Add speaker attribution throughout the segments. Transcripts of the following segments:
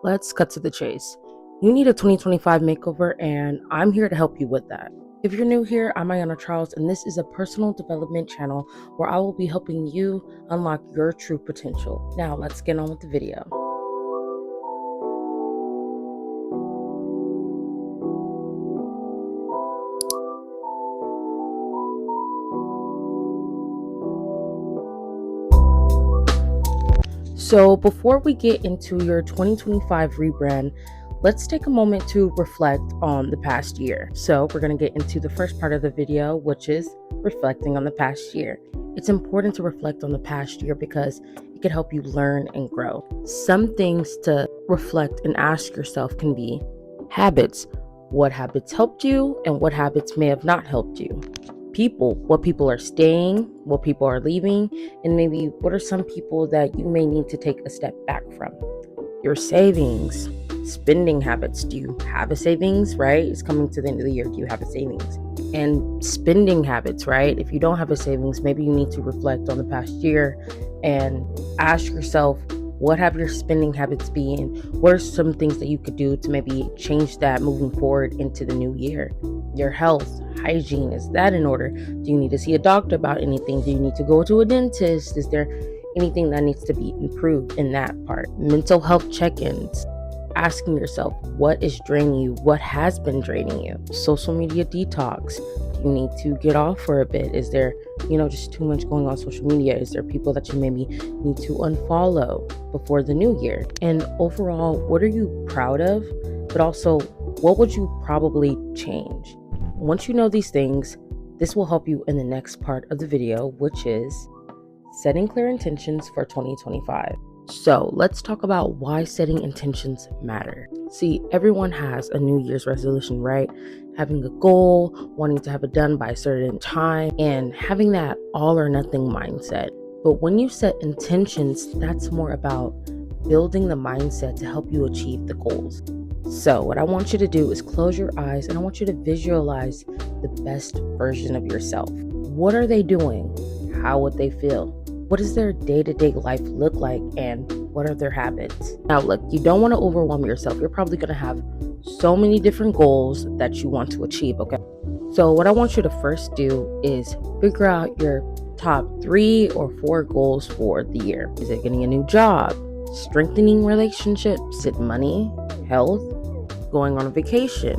Speaker 1: let's cut to the chase. You need a 2025 makeover, and I'm here to help you with that. If you're new here, I'm Ayana Charles, and this is a personal development channel where I will be helping you unlock your true potential. Now, let's get on with the video. So before we get into your 2025 rebrand, let's take a moment to reflect on the past year. So we're going to get into the first part of the video, which is reflecting on the past year. It's important to reflect on the past year because it can help you learn and grow. Some things to reflect and ask yourself can be habits. What habits helped you and what habits may have not helped you? People, what people are staying, what people are leaving, and maybe what are some people that you may need to take a step back from. Your savings, spending habits. Do you have a savings, right? It's coming to the end of the year. Do you have a savings? And spending habits, right? If you don't have a savings, maybe you need to reflect on the past year and ask yourself, what have your spending habits been? What are some things that you could do to maybe change that moving forward into the new year? Your health, hygiene, is that in order? Do you need to see a doctor about anything? Do you need to go to a dentist? Is there anything that needs to be improved in that part? Mental health check-ins. Asking yourself, what is draining you? What has been draining you? Social media detox. Do you need to get off for a bit? Is there, just too much going on social media? Is there people that you maybe need to unfollow before the new year? And overall, what are you proud of? But also, what would you probably change? Once you know these things, this will help you in the next part of the video, which is setting clear intentions for 2025. So let's talk about why setting intentions matter. See, everyone has a New Year's resolution, right? Having a goal, wanting to have it done by a certain time, and having that all or nothing mindset. But when you set intentions, that's more about building the mindset to help you achieve the goals. So what I want you to do is close your eyes and I want you to visualize the best version of yourself. What are they doing? How would they feel? What does their day-to-day life look like, and what are their habits? Now look, you don't want to overwhelm yourself. You're probably going to have so many different goals that you want to achieve, okay? So what I want you to first do is figure out your top 3 or 4 goals for the year. Is it getting a new job? Strengthening relationships? Is it money? Health? Going on a vacation?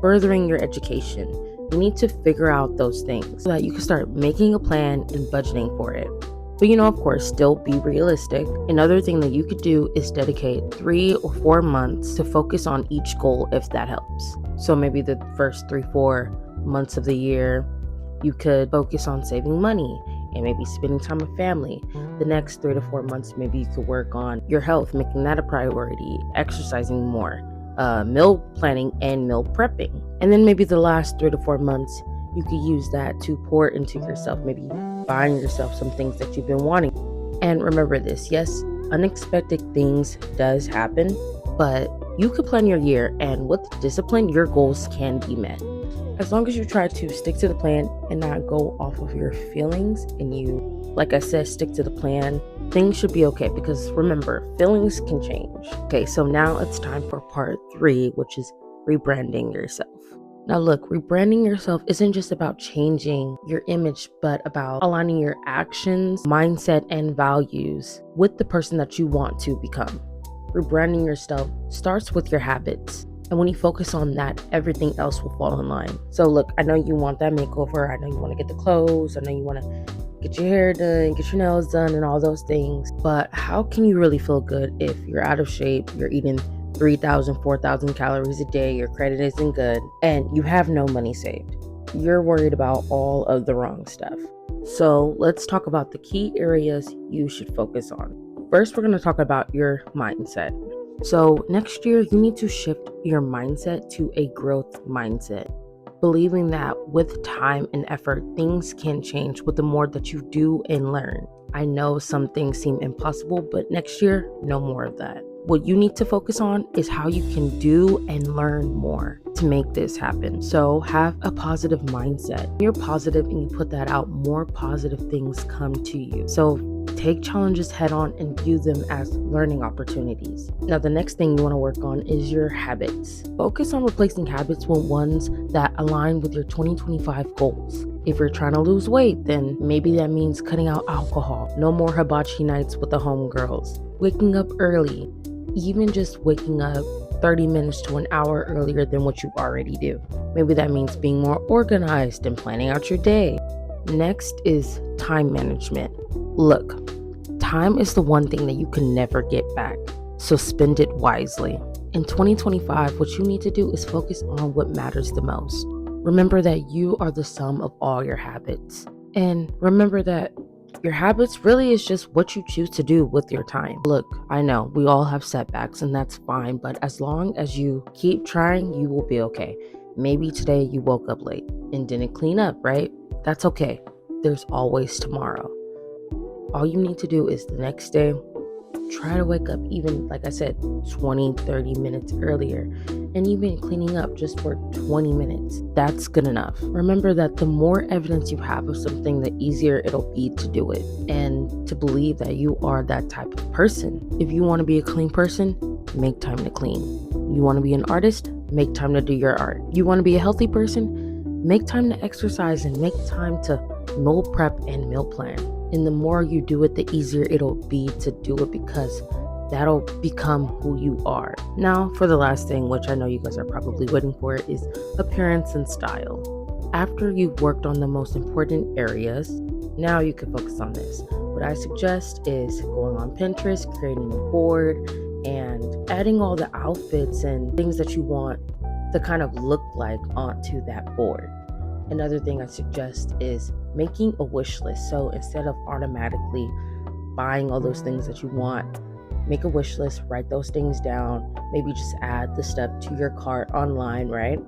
Speaker 1: Furthering your education? You need to figure out those things so that you can start making a plan and budgeting for it. But of course, still be realistic. Another thing that you could do is dedicate 3 or 4 months to focus on each goal if that helps. So maybe the first 3-4 months of the year, you could focus on saving money and maybe spending time with family. The next 3 to 4 months, maybe you could work on your health, making that a priority, exercising more, meal planning and meal prepping. And then maybe the last 3 to 4 months, you could use that to pour into yourself, maybe buying yourself some things that you've been wanting. And remember this, yes, unexpected things does happen, but you could plan your year, and with discipline, your goals can be met. As long as you try to stick to the plan and not go off of your feelings, and you, like I said, stick to the plan, things should be okay, because remember, feelings can change. Okay, so now it's time for part 3, which is rebranding yourself. Now look, rebranding yourself isn't just about changing your image, but about aligning your actions, mindset, and values with the person that you want to become. Rebranding yourself starts with your habits. And when you focus on that, everything else will fall in line. So look, I know you want that makeover. I know you want to get the clothes. I know you want to get your hair done, get your nails done, and all those things. But how can you really feel good if you're out of shape, you're eating 3,000, 4,000 calories a day, your credit isn't good, and you have no money saved? You're worried about all of the wrong stuff. So let's talk about the key areas you should focus on. First, we're going to talk about your mindset. So next year, you need to shift your mindset to a growth mindset, believing that with time and effort, things can change with the more that you do and learn. I know some things seem impossible, but next year, no more of that. What you need to focus on is how you can do and learn more to make this happen. So have a positive mindset. When you're positive and you put that out, more positive things come to you. So Take challenges head on and view them as learning opportunities. Now, the next thing you want to work on is your habits. Focus on replacing habits with ones that align with your 2025 goals. If you're trying to lose weight, then maybe that means cutting out alcohol, no more hibachi nights with the homegirls, waking up early, even just waking up 30 minutes to an hour earlier than what you already do. Maybe that means being more organized and planning out your day. Next is time management. Look, time is the one thing that you can never get back, so spend it wisely. In 2025, what you need to do is focus on what matters the most. Remember that you are the sum of all your habits. And remember that your habits really is just what you choose to do with your time. Look, I know we all have setbacks and that's fine, but as long as you keep trying, you will be okay. Maybe today you woke up late and didn't clean up, right? That's okay. There's always tomorrow. All you need to do is the next day, try to wake up even, like I said, 20, 30 minutes earlier, and even cleaning up just for 20 minutes. That's good enough. Remember that the more evidence you have of something, the easier it'll be to do it and to believe that you are that type of person. If you want to be a clean person, make time to clean. You want to be an artist? Make time to do your art. You want to be a healthy person? Make time to exercise and make time to meal prep and meal plan. And the more you do it, the easier it'll be to do it because that'll become who you are. Now, for the last thing, which I know you guys are probably waiting for, is appearance and style. After you've worked on the most important areas, now you can focus on this. What I suggest is going on Pinterest, creating a board, and adding all the outfits and things that you want to kind of look like onto that board. Another thing I suggest is making a wish list. So instead of automatically buying all those things that you want, make a wish list, write those things down, maybe just add the stuff to your cart online, right?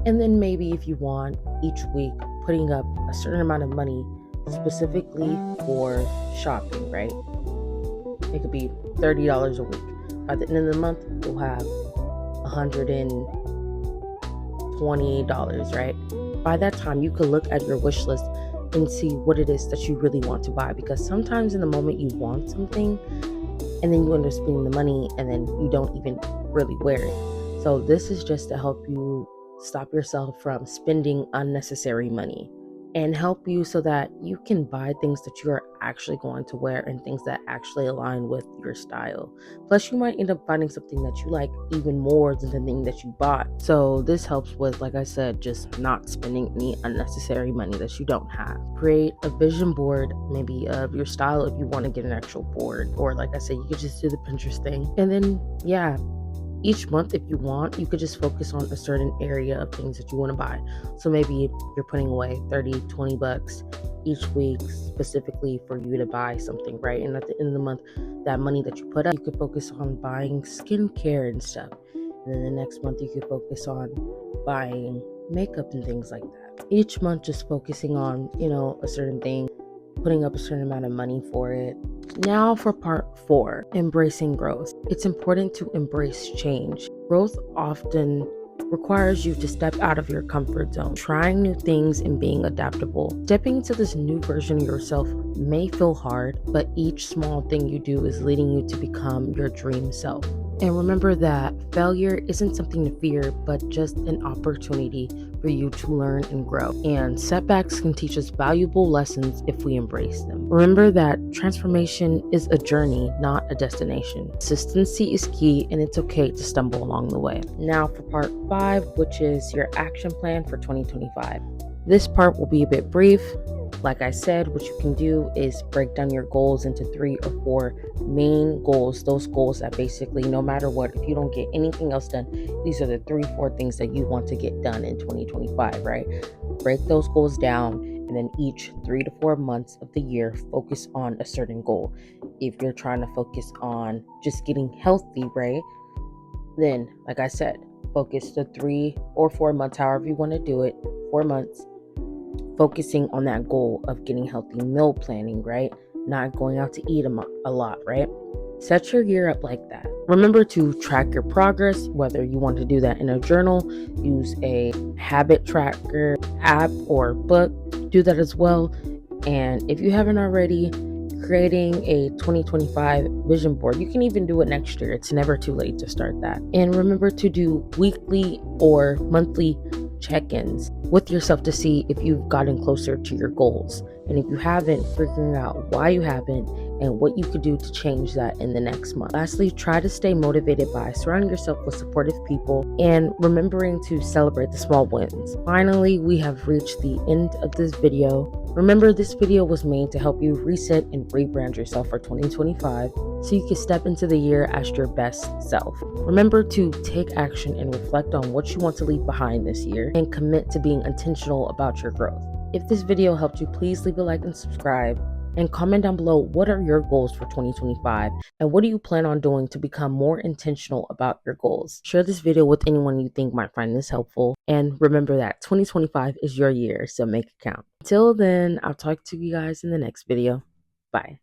Speaker 1: And then maybe if you want, each week putting up a certain amount of money specifically for shopping, right? It could be $30 a week. By the end of the month, you'll have $120, right? By that time, you could look at your wish list and see what it is that you really want to buy, because sometimes in the moment you want something and then you end up spending the money and then you don't even really wear it. So this is just to help you stop yourself from spending unnecessary money and help you so that you can buy things that you're actually going to wear and things that actually align with your style. Plus, you might end up finding something that you like even more than the thing that you bought. So this helps with, like I said, just not spending any unnecessary money that you don't have. Create a vision board, maybe of your style if you want to get an actual board. Or like I said, you could just do the Pinterest thing. And then, each month, if you want, you could just focus on a certain area of things that you want to buy. So maybe you're putting away $30-$20 each week specifically for you to buy something, right? And at the end of the month, that money that you put up, you could focus on buying skincare and stuff. And then the next month, you could focus on buying makeup and things like that. Each month, just focusing on, a certain thing, putting up a certain amount of money for it. Now for part 4, embracing growth. It's important to embrace change. Growth often requires you to step out of your comfort zone, trying new things and being adaptable. Stepping into this new version of yourself may feel hard, but each small thing you do is leading you to become your dream self. And remember that failure isn't something to fear, but just an opportunity for you to learn and grow. And setbacks can teach us valuable lessons if we embrace them. Remember that transformation is a journey, not a destination. Consistency is key, and it's okay to stumble along the way. Now for part 5, which is your action plan for 2025. This part will be a bit brief. Like I said, what you can do is break down your goals into 3 or 4 main goals. Those goals that basically, no matter what, if you don't get anything else done, these are the 3-4 things that you want to get done in 2025, right? Break those goals down, and then each 3 to 4 months of the year, focus on a certain goal. If you're trying to focus on just getting healthy, right? Then, like I said, focus the 3 or 4 months, however you want to do it, 4 months, focusing on that goal of getting healthy, meal planning, right? Not going out to eat a lot, right? Set your year up like that. Remember to track your progress, whether you want to do that in a journal, use a habit tracker app or book, do that as well. And if you haven't already, creating a 2025 vision board. You can even do it next year. It's never too late to start that. And remember to do weekly or monthly check-ins with yourself to see if you've gotten closer to your goals. And if you haven't, figuring out why you haven't and what you could do to change that in the next month. Lastly, try to stay motivated by surrounding yourself with supportive people and remembering to celebrate the small wins. Finally, we have reached the end of this video. Remember, this video was made to help you reset and rebrand yourself for 2025 so you can step into the year as your best self. Remember to take action and reflect on what you want to leave behind this year and commit to being intentional about your growth. If this video helped you, please leave a like and subscribe. And comment down below, what are your goals for 2025 and what do you plan on doing to become more intentional about your goals? Share this video with anyone you think might find this helpful. And remember that 2025 is your year, so make it count. Until then, I'll talk to you guys in the next video. Bye.